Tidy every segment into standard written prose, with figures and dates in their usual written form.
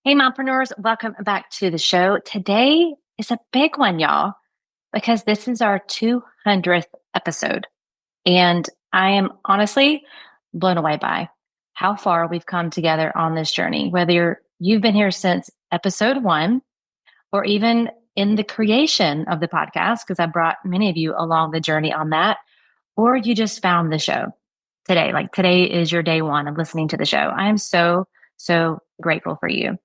Hey, Mompreneurs, welcome back to the show. Today is a big one, y'all, because this is our 200th episode. And I am honestly blown away by how far we've come together on this journey, whether you've been here since episode one or even in the creation of the podcast, because I brought many of you along the journey on that, or you just found the show today. Like today is your day one of listening to the show. I am so grateful for you.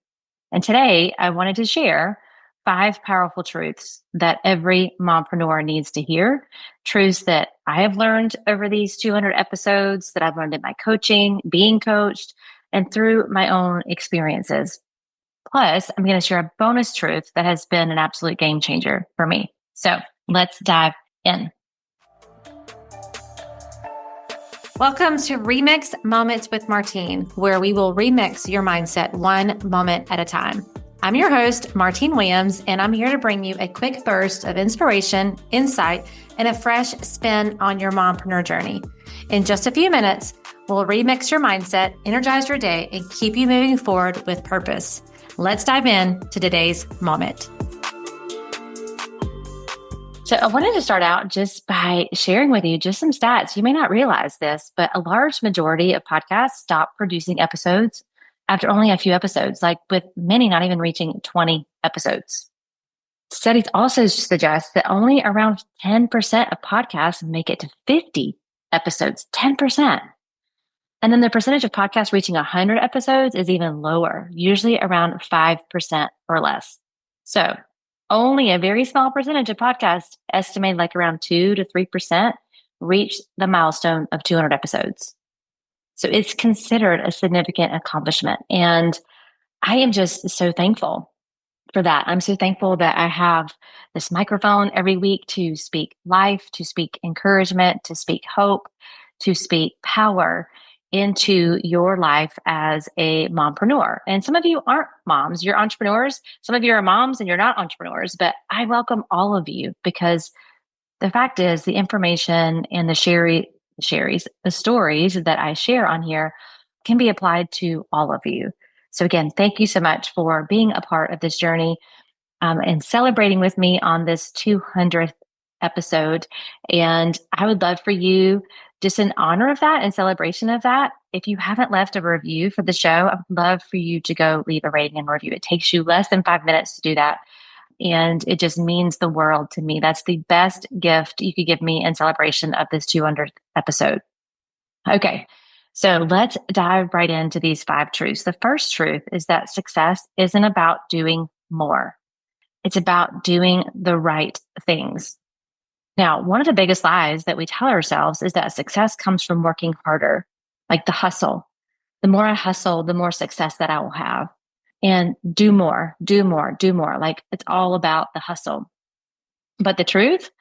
And today I wanted to share 5 powerful truths that every mompreneur needs to hear. Truths that I have learned over these 200 episodes, that I've learned in my coaching, being coached, and through my own experiences. Plus, I'm going to share a bonus truth that has been an absolute game changer for me. So let's dive in. Welcome to Remix Moments with Martine, where we will remix your mindset one moment at a time. I'm your host, Martine Williams, and I'm here to bring you a quick burst of inspiration, insight, and a fresh spin on your mompreneur journey. In just a few minutes, we'll remix your mindset, energize your day, and keep you moving forward with purpose. Let's dive in to today's moment. So I wanted to start out just by sharing with you just some stats. You may not realize this, but a large majority of podcasts stop producing episodes after only a few episodes, like with many not even reaching 20 episodes. Studies also suggest that only around 10% of podcasts make it to 50 episodes, 10%. And then the percentage of podcasts reaching 100 episodes is even lower, usually around 5% or less. So only a very small percentage of podcasts, estimated like around 2 to 3%, reach the milestone of 200 episodes. So it's considered a significant accomplishment. And I am just so thankful for that. I'm so thankful that I have this microphone every week to speak life, to speak encouragement, to speak hope, to speak power into your life as a mompreneur. And some of you aren't moms, you're entrepreneurs. Some of you are moms and you're not entrepreneurs, but I welcome all of you because the fact is the information and the stories that I share on here can be applied to all of you. So again, thank you so much for being a part of this journey and celebrating with me on this 200th episode. And I would love for you, just in honor of that and celebration of that, if you haven't left a review for the show, I would love for you to go leave a rating and review. It takes you less than 5 minutes to do that. And it just means the world to me. That's the best gift you could give me in celebration of this 200th episode. Okay, so let's dive right into these 5 truths. The first truth is that success isn't about doing more. It's about doing the right things. Now, one of the biggest lies that we tell ourselves is that success comes from working harder, like the hustle. The more I hustle, the more success that I will have. And do more. Like it's all about the hustle. But the truth,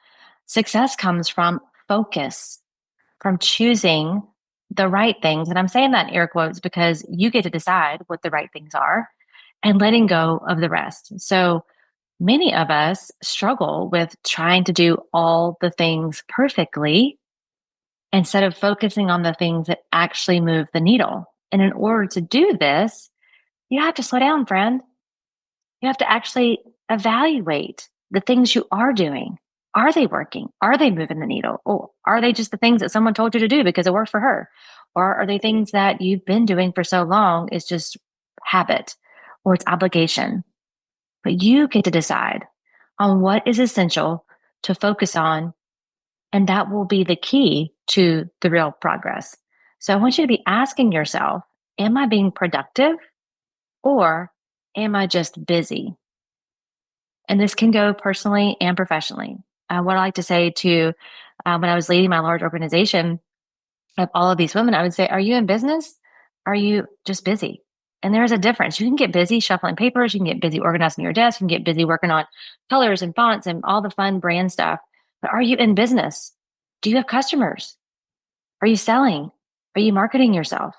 success comes from focus, from choosing the right things. And I'm saying that in air quotes because you get to decide what the right things are and letting go of the rest. So many of us struggle with trying to do all the things perfectly instead of focusing on the things that actually move the needle. And in order to do this, you have to slow down, friend. You have to actually evaluate the things you are doing. Are they working? Are they moving the needle? Or are they just the things that someone told you to do because it worked for her? Or are they things that you've been doing for so long, it's just habit or it's obligation? But you get to decide on what is essential to focus on, and that will be the key to the real progress. So I want you to be asking yourself, am I being productive or am I just busy? And this can go personally and professionally. What I like to say to when I was leading my large organization of all of these women, I would say, are you in business? Are you just busy? And there's a difference. You can get busy shuffling papers. You can get busy organizing your desk. You can get busy working on colors and fonts and all the fun brand stuff. But are you in business? Do you have customers? Are you selling? Are you marketing yourself?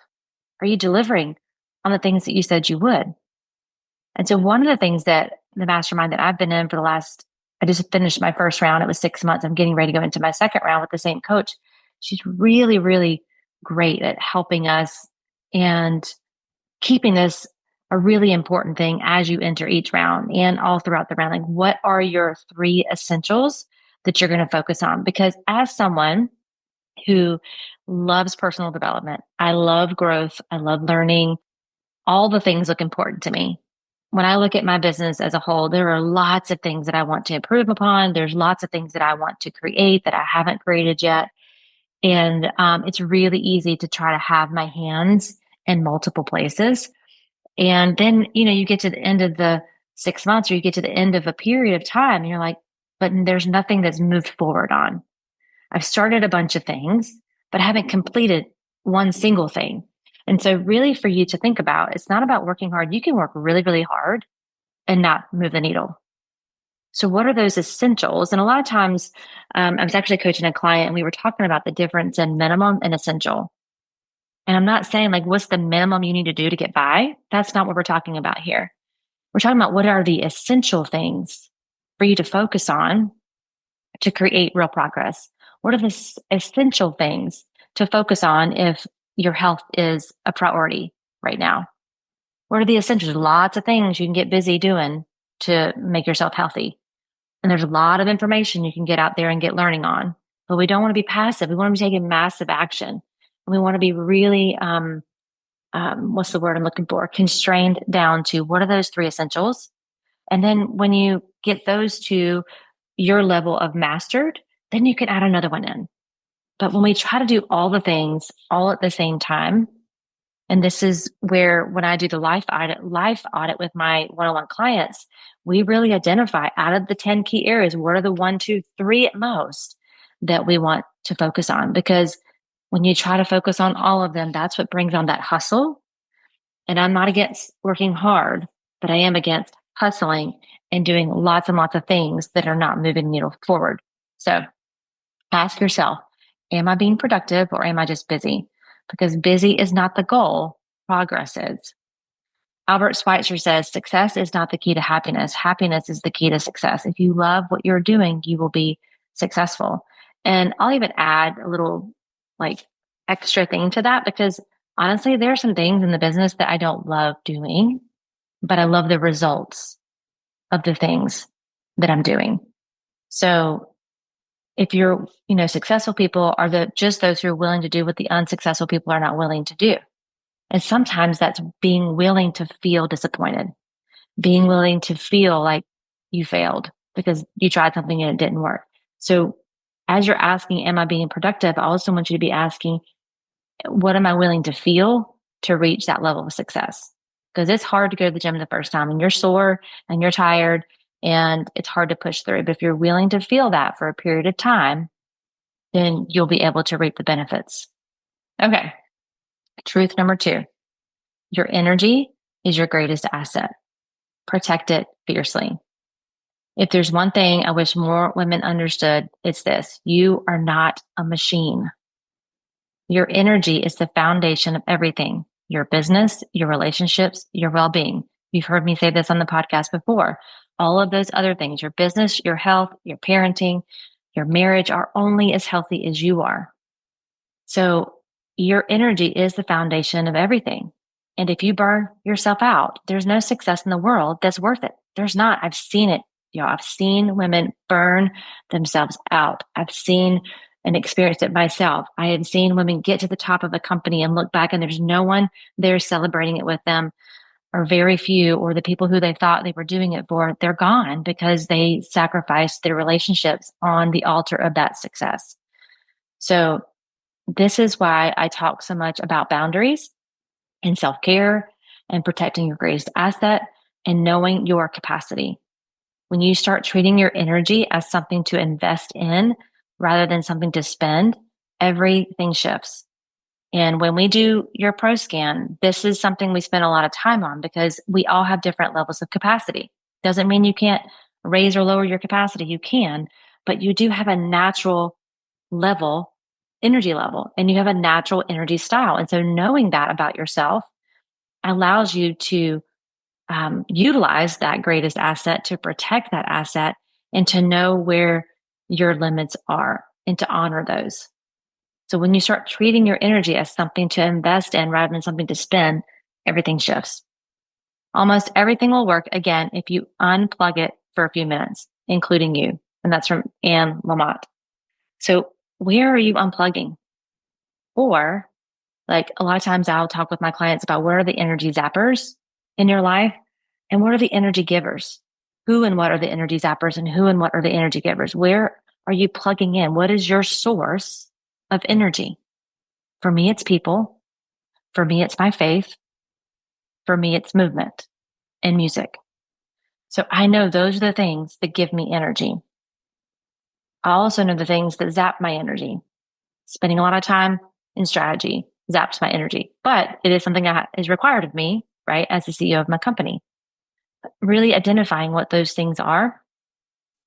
Are you delivering on the things that you said you would? And so one of the things that the mastermind that I've been in for I just finished my first round. It was 6 months. I'm getting ready to go into my second round with the same coach. She's really, really great at helping us and keeping this a really important thing as you enter each round and all throughout the round. Like, what are your 3 essentials that you're going to focus on? Because as someone who loves personal development, I love growth, I love learning, all the things look important to me. When I look at my business as a whole, there are lots of things that I want to improve upon. There's lots of things that I want to create that I haven't created yet. And it's really easy to try to have my hands in multiple places. And then, you get to the end of the 6 months, or you get to the end of a period of time, and you're like, but there's nothing that's moved forward on. I've started a bunch of things, but I haven't completed one single thing. And so really for you to think about, it's not about working hard. You can work really, really hard and not move the needle. So what are those essentials? And a lot of times, I was actually coaching a client and we were talking about the difference in minimum and essential. And I'm not saying like, what's the minimum you need to do to get by? That's not what we're talking about here. We're talking about what are the essential things for you to focus on to create real progress. What are the essential things to focus on if your health is a priority right now? What are the essentials? Lots of things you can get busy doing to make yourself healthy. And there's a lot of information you can get out there and get learning on. But we don't want to be passive. We want to be taking massive action. And we want to be really, what's the word I'm looking for? Constrained down to what are those 3 essentials? And then when you get those to your level of mastered, then you can add another one in. But when we try to do all the things all at the same time, and this is where when I do the life audit with my one-on-one clients, we really identify out of the 10 key areas, what are the 1, 2, 3 at most that we want to focus on? Because when you try to focus on all of them, that's what brings on that hustle. And I'm not against working hard, but I am against hustling and doing lots and lots of things that are not moving the needle forward. So ask yourself, am I being productive or am I just busy? Because busy is not the goal, progress is. Albert Schweitzer says, success is not the key to happiness. Happiness is the key to success. If you love what you're doing, you will be successful. And I'll even add a little like extra thing to that because honestly, there are some things in the business that I don't love doing, but I love the results of the things that I'm doing. So if you're, successful people are just those who are willing to do what the unsuccessful people are not willing to do. And sometimes that's being willing to feel disappointed, being willing to feel like you failed because you tried something and it didn't work. So as you're asking, am I being productive? I also want you to be asking, what am I willing to feel to reach that level of success? Because it's hard to go to the gym the first time and you're sore and you're tired and it's hard to push through. But if you're willing to feel that for a period of time, then you'll be able to reap the benefits. Okay. Truth number 2, your energy is your greatest asset. Protect it fiercely. If there's one thing I wish more women understood, it's this: you are not a machine. Your energy is the foundation of everything: your business, your relationships, your well-being. You've heard me say this on the podcast before. All of those other things, your business, your health, your parenting, your marriage, are only as healthy as you are. So your energy is the foundation of everything. And if you burn yourself out, there's no success in the world that's worth it. There's not. I've seen it. I've seen women burn themselves out. I've seen and experienced it myself. I have seen women get to the top of a company and look back and there's no one there celebrating it with them, or very few, or the people who they thought they were doing it for, they're gone because they sacrificed their relationships on the altar of that success. So this is why I talk so much about boundaries and self-care and protecting your greatest asset and knowing your capacity. When you start treating your energy as something to invest in rather than something to spend, everything shifts. And when we do your pro scan, this is something we spend a lot of time on because we all have different levels of capacity. Doesn't mean you can't raise or lower your capacity. You can, but you do have a natural level, energy level, and you have a natural energy style. And so knowing that about yourself allows you to utilize that greatest asset, to protect that asset, and to know where your limits are and to honor those. So when you start treating your energy as something to invest in rather than something to spend, everything shifts. Almost everything will work again if you unplug it for a few minutes, including you. And that's from Anne Lamott. So where are you unplugging? Or like a lot of times I'll talk with my clients about what are the energy zappers in your life and what are the energy givers? Who and what are the energy zappers and who and what are the energy givers? Where are you plugging in? What is your source of energy? For me, it's people. For me, it's my faith. For me, it's movement and music. So I know those are the things that give me energy. I also know the things that zap my energy. Spending a lot of time in strategy zaps my energy, but it is something that is required of me, right? As the CEO of my company, really identifying what those things are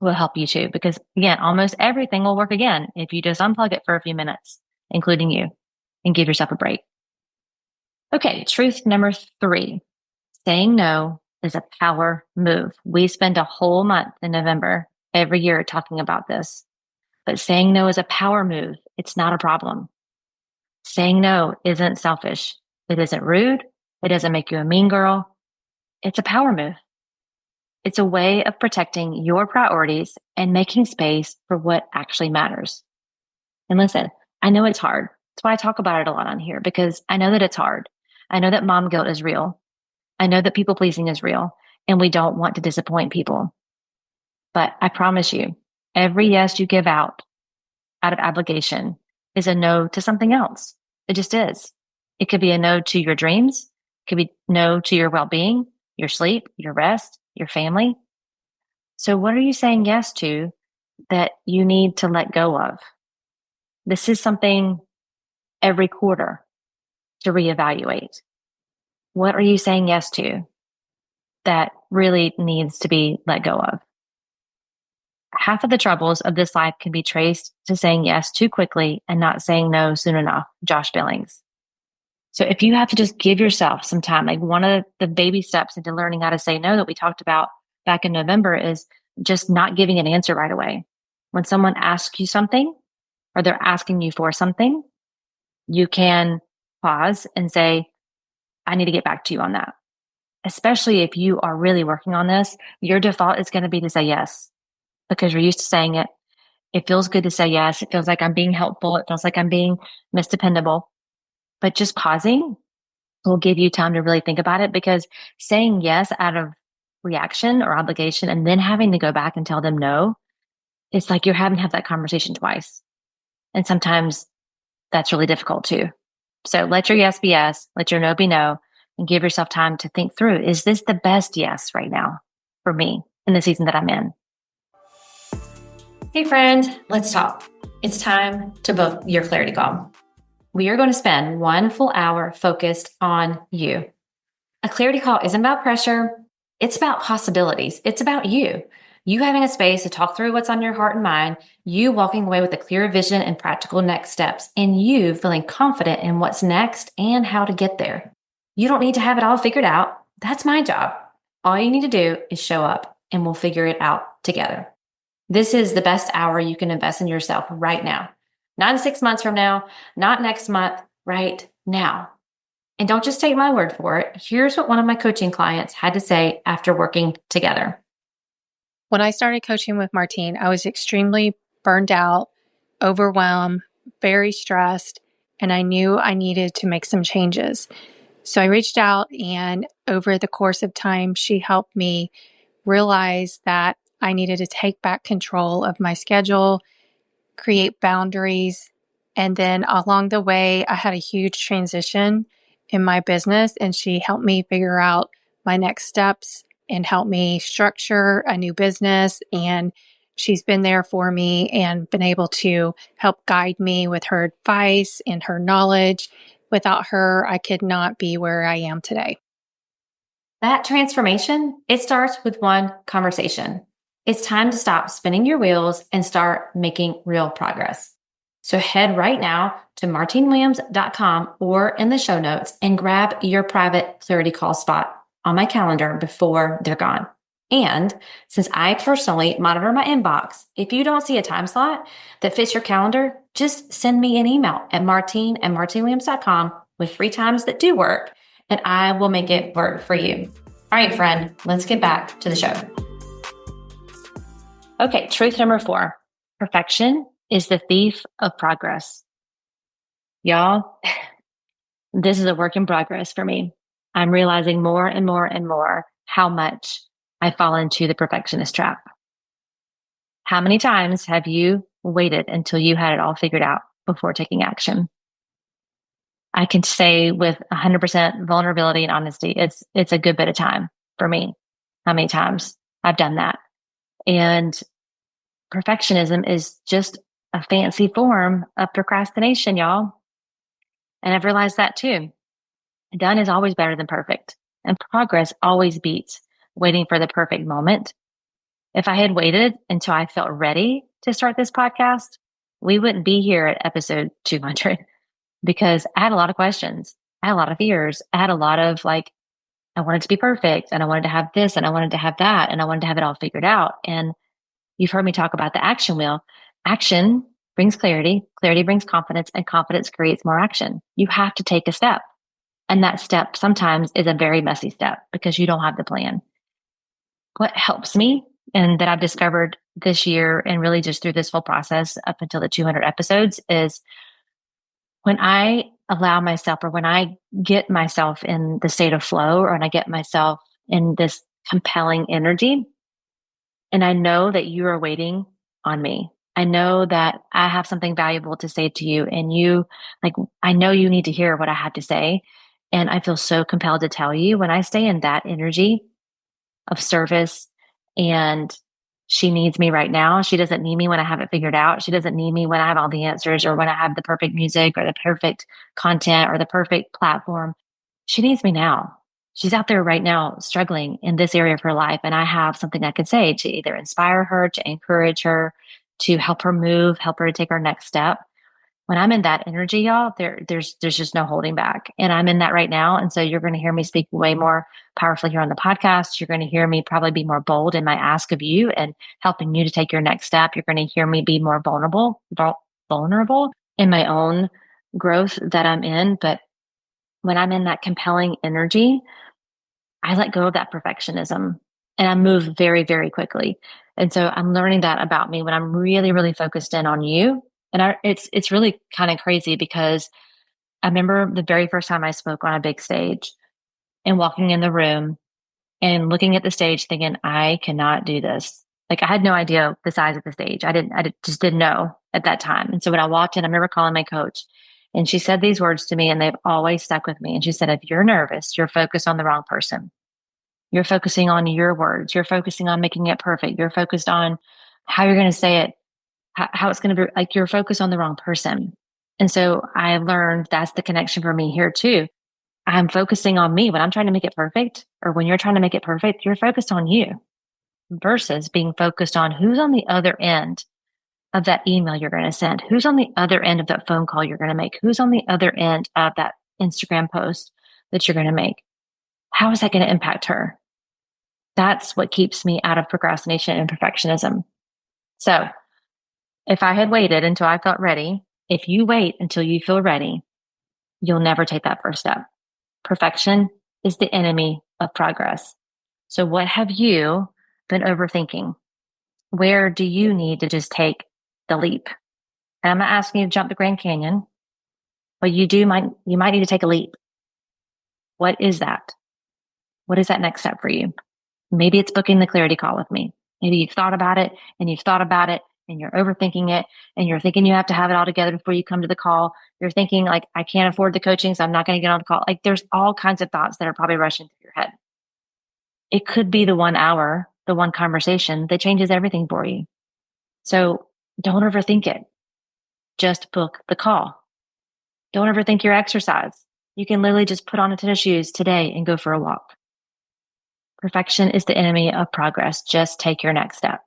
will help you too, because again, almost everything will work again if you just unplug it for a few minutes, including you, and give yourself a break. Okay. Truth number 3, saying no is a power move. We spend a whole month in November every year talking about this, but saying no is a power move. It's not a problem. Saying no isn't selfish. It isn't rude. It doesn't make you a mean girl. It's a power move. It's a way of protecting your priorities and making space for what actually matters. And listen, I know it's hard. That's why I talk about it a lot on here, because I know that it's hard. I know that mom guilt is real. I know that people pleasing is real, and we don't want to disappoint people. But I promise you, every yes you give out of obligation is a no to something else. It just is. It could be a no to your dreams. It could be no to your well-being, your sleep, your rest, your family. So what are you saying yes to that you need to let go of? This is something every quarter to reevaluate. What are you saying yes to that really needs to be let go of? Half of the troubles of this life can be traced to saying yes too quickly and not saying no soon enough. Josh Billings. So if you have to just give yourself some time, like one of the baby steps into learning how to say no that we talked about back in November is just not giving an answer right away. When someone asks you something or they're asking you for something, you can pause and say, I need to get back to you on that. Especially if you are really working on this, your default is going to be to say yes because you're used to saying it. It feels good to say yes. It feels like I'm being helpful. It feels like I'm being Miss Dependable. But just pausing will give you time to really think about it, because saying yes out of reaction or obligation and then having to go back and tell them no, it's like you're having to have that conversation twice. And sometimes that's really difficult too. So let your yes be yes, let your no be no, and give yourself time to think through, is this the best yes right now for me in the season that I'm in? Hey friend, let's talk. It's time to book your clarity call. We are going to spend 1 full hour focused on you. A clarity call isn't about pressure. It's about possibilities. It's about you. You having a space to talk through what's on your heart and mind, you walking away with a clear vision and practical next steps, and you feeling confident in what's next and how to get there. You don't need to have it all figured out. That's my job. All you need to do is show up and we'll figure it out together. This is the best hour you can invest in yourself right now. Not 6 months from now, not next month, right now. And don't just take my word for it. Here's what one of my coaching clients had to say after working together. When I started coaching with Martine, I was extremely burned out, overwhelmed, very stressed, and I knew I needed to make some changes. So I reached out, and over the course of time, she helped me realize that I needed to take back control of my schedule, create boundaries. And then along the way, I had a huge transition in my business, and she helped me figure out my next steps and help me structure a new business. And she's been there for me and been able to help guide me with her advice and her knowledge. Without her, I could not be where I am today. That transformation, it starts with one conversation. It's time to stop spinning your wheels and start making real progress. So head right now to martinewilliams.com or in the show notes and grab your private clarity call spot on my calendar before they're gone. And since I personally monitor my inbox, if you don't see a time slot that fits your calendar, just send me an email at martine@martinewilliams.com with 3 times that do work, and I will make it work for you. All right, friend, let's get back to the show. Okay, truth number 4. Perfection is the thief of progress. Y'all, this is a work in progress for me. I'm realizing more and more and more how much I fall into the perfectionist trap. How many times have you waited until you had it all figured out before taking action? I can say with 100% vulnerability and honesty, it's a good bit of time for me. How many times I've done that. And perfectionism is just a fancy form of procrastination, y'all. And I've realized that too. Done is always better than perfect, and progress always beats waiting for the perfect moment. If I had waited until I felt ready to start this podcast, we wouldn't be here at episode 200 because I had a lot of questions. I had a lot of fears. I had a lot of I wanted to be perfect and I wanted to have this and I wanted to have that and I wanted to have it all figured out. And you've heard me talk about the action wheel. Action brings clarity. Clarity brings confidence, and confidence creates more action. You have to take a step. And that step sometimes is a very messy step because you don't have the plan. What helps me and that I've discovered this year and really just through this whole process up until the 200 episodes is when I allow myself or when I get myself in the state of flow or when I get myself in this compelling energy, and I know that you are waiting on me. I know that I have something valuable to say to you and I know you need to hear what I have to say. And I feel so compelled to tell you when I stay in that energy of service and she needs me right now. She doesn't need me when I have it figured out. She doesn't need me when I have all the answers or when I have the perfect music or the perfect content or the perfect platform. She needs me now. She's out there right now struggling in this area of her life. And I have something I could say to either inspire her, to encourage her, to help her move, help her to take her next step. When I'm in that energy, y'all, there's just no holding back. And I'm in that right now. And so you're going to hear me speak way more powerfully here on the podcast. You're going to hear me probably be more bold in my ask of you and helping you to take your next step. You're going to hear me be more vulnerable in my own growth that I'm in. But when I'm in that compelling energy, I let go of that perfectionism and I move very, very quickly. And so I'm learning that about me when I'm really, really focused in on you. And it's really kind of crazy because I remember the very first time I spoke on a big stage and walking in the room and looking at the stage thinking, I cannot do this. Like I had no idea the size of the stage. Just didn't know at that time. And so when I walked in, I remember calling my coach and she said these words to me and they've always stuck with me. And she said, if you're nervous, you're focused on the wrong person. You're focusing on your words. You're focusing on making it perfect. You're focused on how you're going to say it, how it's going to be like you're focused on the wrong person. And so I learned that's the connection for me here too. I'm focusing on me when I'm trying to make it perfect, or when you're trying to make it perfect, you're focused on you versus being focused on who's on the other end of that email you're going to send, who's on the other end of that phone call you're going to make, who's on the other end of that Instagram post that you're going to make. How is that going to impact her? That's what keeps me out of procrastination and perfectionism. So if I had waited until I felt ready, if you wait until you feel ready, you'll never take that first step. Perfection is the enemy of progress. So what have you been overthinking? Where do you need to just take the leap? And I'm not asking you to jump the Grand Canyon, but you might need to take a leap. What is that? What is that next step for you? Maybe it's booking the clarity call with me. Maybe you've thought about it and you've thought about it and you're overthinking it and you're thinking you have to have it all together before you come to the call. You're thinking like, I can't afford the coaching, so I'm not going to get on the call. Like there's all kinds of thoughts that are probably rushing through your head. It could be the 1 hour, the one conversation that changes everything for you. So don't overthink it. Just book the call. Don't overthink your exercise. You can literally just put on a tennis shoes today and go for a walk. Perfection is the enemy of progress. Just take your next step.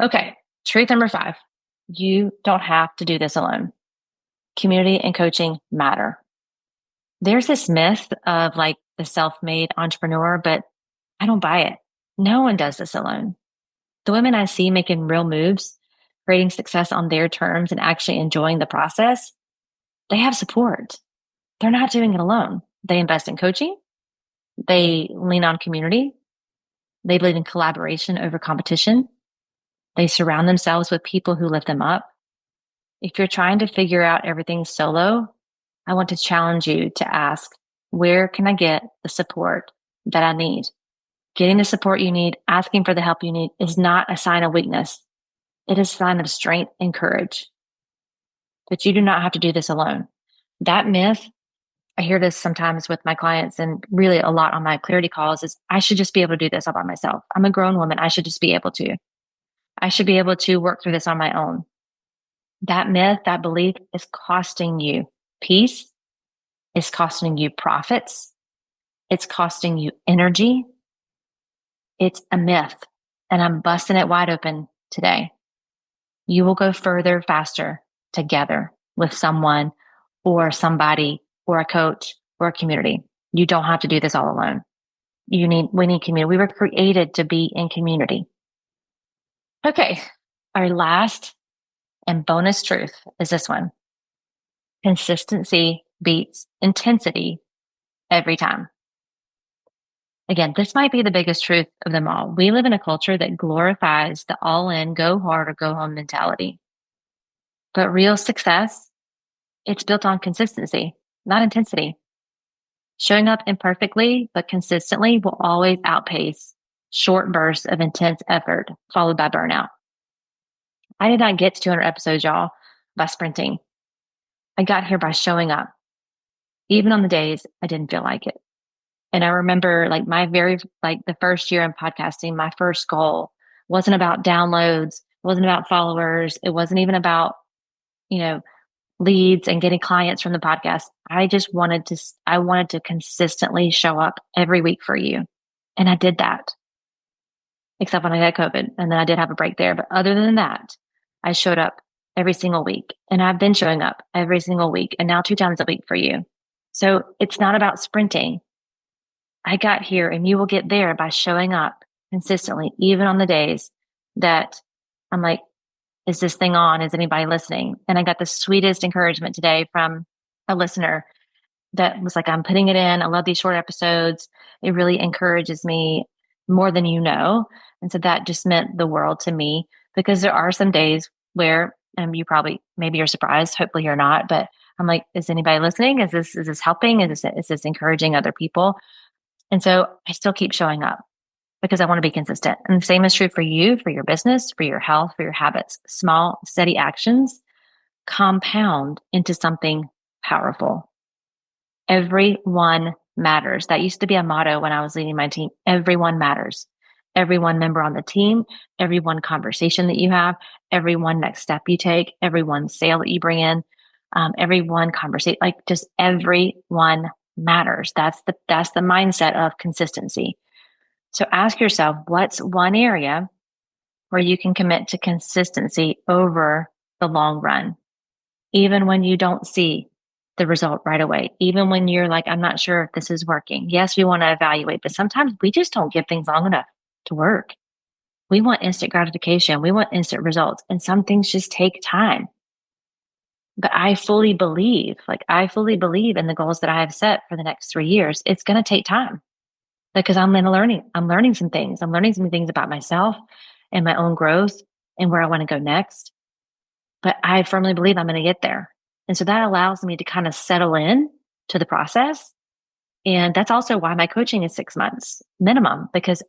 Okay, truth number 5. You don't have to do this alone. Community and coaching matter. There's this myth of like the self-made entrepreneur, but I don't buy it. No one does this alone. The women I see making real moves, creating success on their terms and actually enjoying the process, they have support. They're not doing it alone. They invest in coaching. They lean on community. They believe in collaboration over competition. They surround themselves with people who lift them up. If you're trying to figure out everything solo, I want to challenge you to ask, where can I get the support that I need? Getting the support you need, asking for the help you need is not a sign of weakness. It is a sign of strength and courage. But you do not have to do this alone. That myth, I hear this sometimes with my clients and really a lot on my clarity calls, is I should just be able to do this all by myself. I'm a grown woman. I should just be able to. I should be able to work through this on my own. That myth, that belief is costing you peace. It's costing you profits. It's costing you energy. It's a myth. And I'm busting it wide open today. You will go further faster together with someone or somebody or a coach or a community. You don't have to do this all alone. We need community. We were created to be in community. Okay. Our last and bonus truth is this one. Consistency beats intensity every time. Again, this might be the biggest truth of them all. We live in a culture that glorifies the all in, go hard or go home mentality. But real success, it's built on consistency, not intensity. Showing up imperfectly, but consistently will always outpace short bursts of intense effort followed by burnout. I did not get to 200 episodes, y'all, by sprinting. I got here by showing up, even on the days I didn't feel like it. And I remember the first year in podcasting, my first goal wasn't about downloads, it wasn't about followers, it wasn't even about, leads and getting clients from the podcast. I wanted to consistently show up every week for you. And I did that, except when I got COVID. And then I did have a break there. But other than that, I showed up every single week. And I've been showing up every single week and now 2 times a week for you. So it's not about sprinting. I got here and you will get there by showing up consistently, even on the days that I'm like, is this thing on? Is anybody listening? And I got the sweetest encouragement today from a listener that was like, I'm putting it in. I love these short episodes. It really encourages me more than you know. And so that just meant the world to me, because there are some days where, and maybe you're surprised, hopefully you're not, but I'm like, is anybody listening? Is this helping? Is this encouraging other people? And so I still keep showing up because I want to be consistent. And the same is true for you, for your business, for your health, for your habits. Small, steady actions compound into something powerful. Everyone matters. That used to be a motto when I was leading my team. Everyone matters. Every one member on the team, every one conversation that you have, every one next step you take, every one sale that you bring in, every one conversation, like just everyone matters. That's the mindset of consistency. So ask yourself, what's one area where you can commit to consistency over the long run, even when you don't see the result right away, even when you're like, I'm not sure if this is working. Yes, we want to evaluate, but sometimes we just don't give things long enough to work. We want instant gratification. We want instant results. And some things just take time. But I fully believe in the goals that I have set for the next 3 years. It's going to take time because I'm learning some things. I'm learning some things about myself and my own growth and where I want to go next. But I firmly believe I'm going to get there. And so that allows me to kind of settle in to the process. And that's also why my coaching is 6 months minimum, because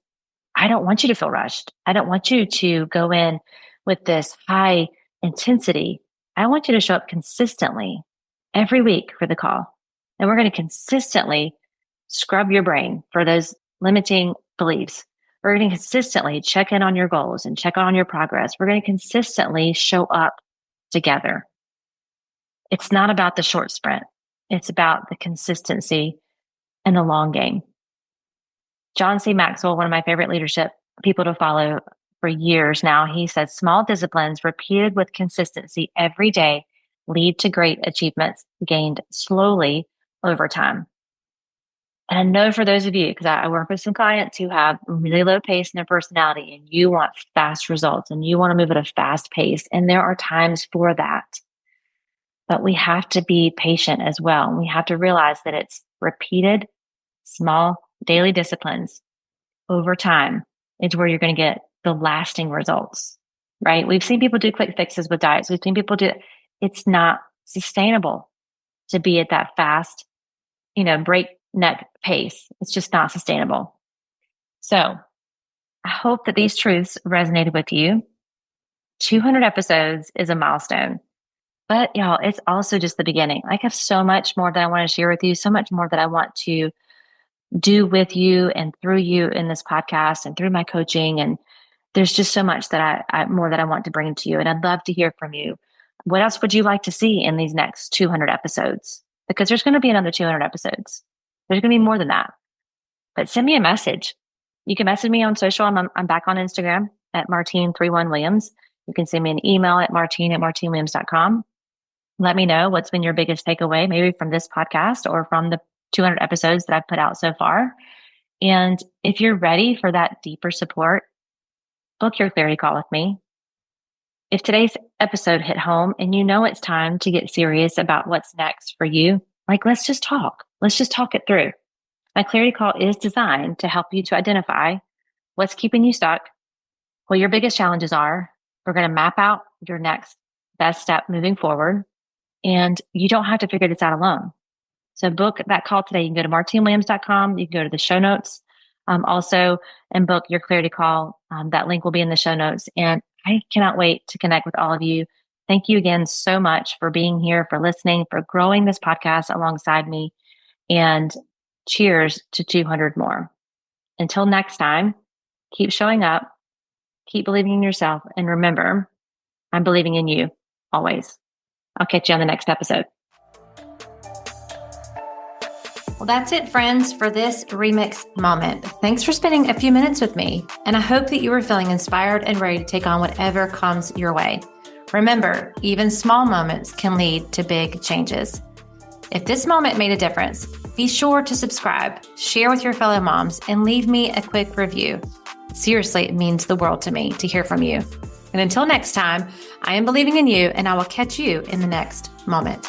I don't want you to feel rushed. I don't want you to go in with this high intensity. I want you to show up consistently every week for the call. And we're going to consistently scrub your brain for those limiting beliefs. We're going to consistently check in on your goals and check on your progress. We're going to consistently show up together. It's not about the short sprint. It's about the consistency and the long game. John C. Maxwell, one of my favorite leadership people to follow for years now, he said, small disciplines repeated with consistency every day lead to great achievements gained slowly over time. And I know for those of you, because I work with some clients who have really low pace in their personality and you want fast results and you want to move at a fast pace. And there are times for that. But we have to be patient as well. And we have to realize that it's repeated small daily disciplines over time is where you're going to get the lasting results, right? We've seen people do quick fixes with diets. We've seen people do it. It's not sustainable to be at that fast, breakneck pace. It's just not sustainable. So I hope that these truths resonated with you. 200 episodes is a milestone, but y'all, it's also just the beginning. I have so much more that I want to share with you, so much more that I want to do with you and through you in this podcast and through my coaching. And there's just so much that I more that I want to bring to you. And I'd love to hear from you. What else would you like to see in these next 200 episodes? Because there's going to be another 200 episodes. There's going to be more than that. But send me a message. You can message me on social. I'm back on Instagram at Martine31Williams. You can send me an email at martine@martinewilliams.com. Let me know what's been your biggest takeaway, maybe from this podcast or from the 200 episodes that I've put out so far. And if you're ready for that deeper support, book your clarity call with me. If today's episode hit home and you know it's time to get serious about what's next for you, let's just talk. Let's just talk it through. My clarity call is designed to help you to identify what's keeping you stuck, what your biggest challenges are. We're going to map out your next best step moving forward. And you don't have to figure this out alone. So book that call today. You can go to martinewilliams.com. You can go to the show notes also and book your clarity call. That link will be in the show notes. And I cannot wait to connect with all of you. Thank you again so much for being here, for listening, for growing this podcast alongside me. And cheers to 200 more. Until next time, keep showing up, keep believing in yourself, and remember, I'm believing in you always. I'll catch you on the next episode. Well, that's it, friends, for this remix moment. Thanks for spending a few minutes with me, and I hope that you are feeling inspired and ready to take on whatever comes your way. Remember, even small moments can lead to big changes. If this moment made a difference, be sure to subscribe, share with your fellow moms, and leave me a quick review. Seriously, it means the world to me to hear from you. And until next time, I am believing in you, and I will catch you in the next moment.